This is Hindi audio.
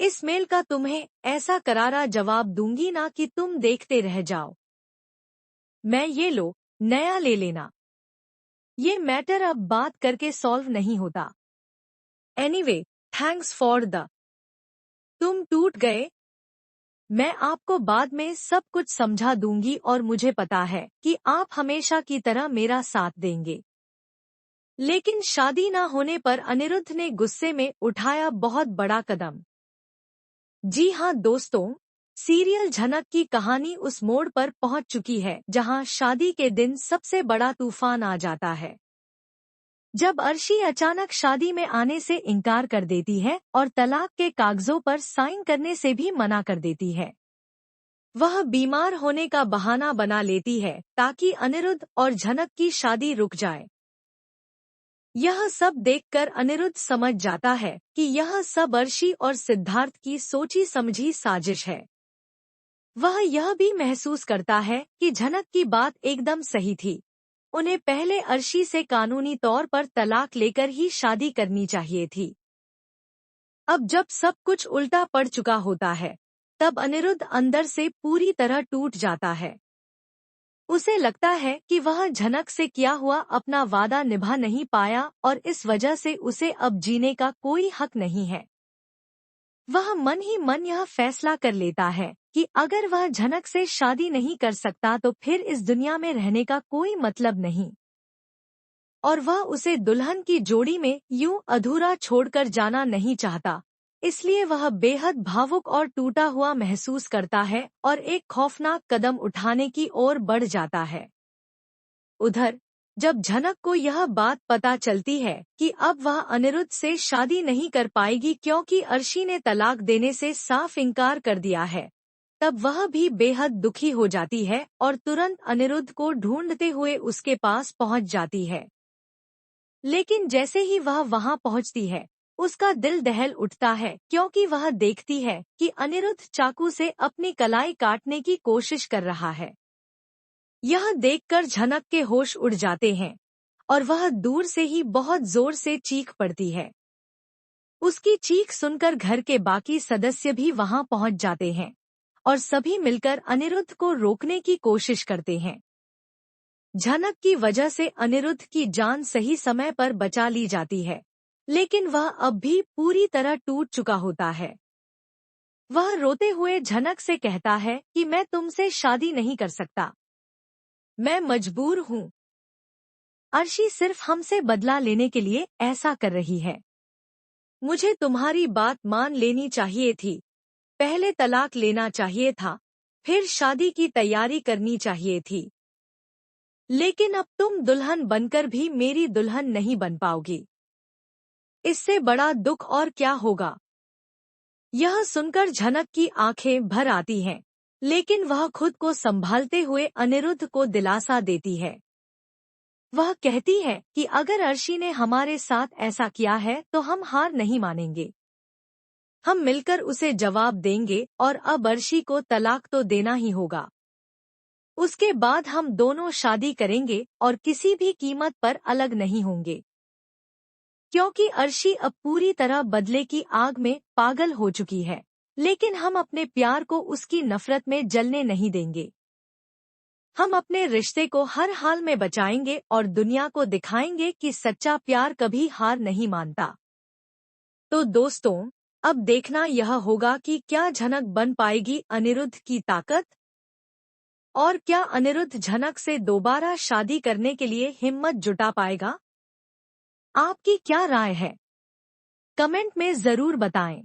इस मेल का तुम्हें ऐसा करारा जवाब दूंगी ना कि तुम देखते रह जाओ। मैं ये लो, नया ले लेना। ये मैटर अब बात करके सॉल्व नहीं होता। Anyway, thanks for the. तुम टूट गए। मैं आपको बाद में सब कुछ समझा दूंगी और मुझे पता है कि आप हमेशा की तरह मेरा साथ देंगे। लेकिन शादी न होने पर अनिरुद्ध ने गुस्से में उठाया बहुत बड़ा कदम। जी हाँ दोस्तों, सीरियल झनक की कहानी उस मोड़ पर पहुंच चुकी है जहां शादी के दिन सबसे बड़ा तूफान आ जाता है। जब अर्शी अचानक शादी में आने से इनकार कर देती है और तलाक के कागजों पर साइन करने से भी मना कर देती है। वह बीमार होने का बहाना बना लेती है ताकि अनिरुद्ध और झनक की शादी रुक जाए। यह सब देखकर अनिरुद्ध समझ जाता है कि यह सब अर्शी और सिद्धार्थ की सोची समझी साजिश है। वह यह भी महसूस करता है कि झनक की बात एकदम सही थी। उन्हें पहले अर्शी से कानूनी तौर पर तलाक लेकर ही शादी करनी चाहिए थी। अब जब सब कुछ उल्टा पड़ चुका होता है, तब अनिरुद्ध अंदर से पूरी तरह टूट जाता है। उसे लगता है कि वह झनक से किया हुआ अपना वादा निभा नहीं पाया और इस वजह से उसे अब जीने का कोई हक नहीं है। वह मन ही मन यह फैसला कर लेता है कि अगर वह झनक से शादी नहीं कर सकता तो फिर इस दुनिया में रहने का कोई मतलब नहीं, और वह उसे दुल्हन की जोड़ी में यूं अधूरा छोड़कर जाना नहीं चाहता। इसलिए वह बेहद भावुक और टूटा हुआ महसूस करता है और एक खौफनाक कदम उठाने की ओर बढ़ जाता है। उधर जब झनक को यह बात पता चलती है कि अब वह अनिरुद्ध से शादी नहीं कर पाएगी क्योंकि अर्शी ने तलाक देने से साफ इनकार कर दिया है, तब वह भी बेहद दुखी हो जाती है और तुरंत अनिरुद्ध को ढूंढते हुए उसके पास पहुंच जाती है। लेकिन जैसे ही वह वहां पहुंचती है, उसका दिल दहल उठता है क्योंकि वह देखती है कि अनिरुद्ध चाकू से अपनी कलाई काटने की कोशिश कर रहा है। यह देखकर झनक के होश उड़ जाते हैं और वह दूर से ही बहुत जोर से चीख पड़ती है। उसकी चीख सुनकर घर के बाकी सदस्य भी वहां पहुंच जाते हैं और सभी मिलकर अनिरुद्ध को रोकने की कोशिश करते हैं। झनक की वजह से अनिरुद्ध की जान सही समय पर बचा ली जाती है, लेकिन वह अब भी पूरी तरह टूट चुका होता है। वह रोते हुए झनक से कहता है कि मैं तुमसे शादी नहीं कर सकता, मैं मजबूर हूँ। अर्शी सिर्फ हमसे बदला लेने के लिए ऐसा कर रही है। मुझे तुम्हारी बात मान लेनी चाहिए थी, पहले तलाक लेना चाहिए था, फिर शादी की तैयारी करनी चाहिए थी। लेकिन अब तुम दुल्हन बनकर भी मेरी दुल्हन नहीं बन पाओगी। इससे बड़ा दुख और क्या होगा। यह सुनकर झनक की आंखें भर आती हैं, लेकिन वह खुद को संभालते हुए अनिरुद्ध को दिलासा देती है। वह कहती है कि अगर अर्शी ने हमारे साथ ऐसा किया है तो हम हार नहीं मानेंगे। हम मिलकर उसे जवाब देंगे और अब अर्शी को तलाक तो देना ही होगा। उसके बाद हम दोनों शादी करेंगे और किसी भी कीमत पर अलग नहीं होंगे, क्योंकि अर्शी अब पूरी तरह बदले की आग में पागल हो चुकी है। लेकिन हम अपने प्यार को उसकी नफरत में जलने नहीं देंगे। हम अपने रिश्ते को हर हाल में बचाएंगे और दुनिया को दिखाएंगे कि सच्चा प्यार कभी हार नहीं मानता। तो दोस्तों, अब देखना यह होगा कि क्या झनक बन पाएगी अनिरुद्ध की ताकत, और क्या अनिरुद्ध झनक से दोबारा शादी करने के लिए हिम्मत जुटा पाएगा। आपकी क्या राय है, कमेंट में जरूर बताएं।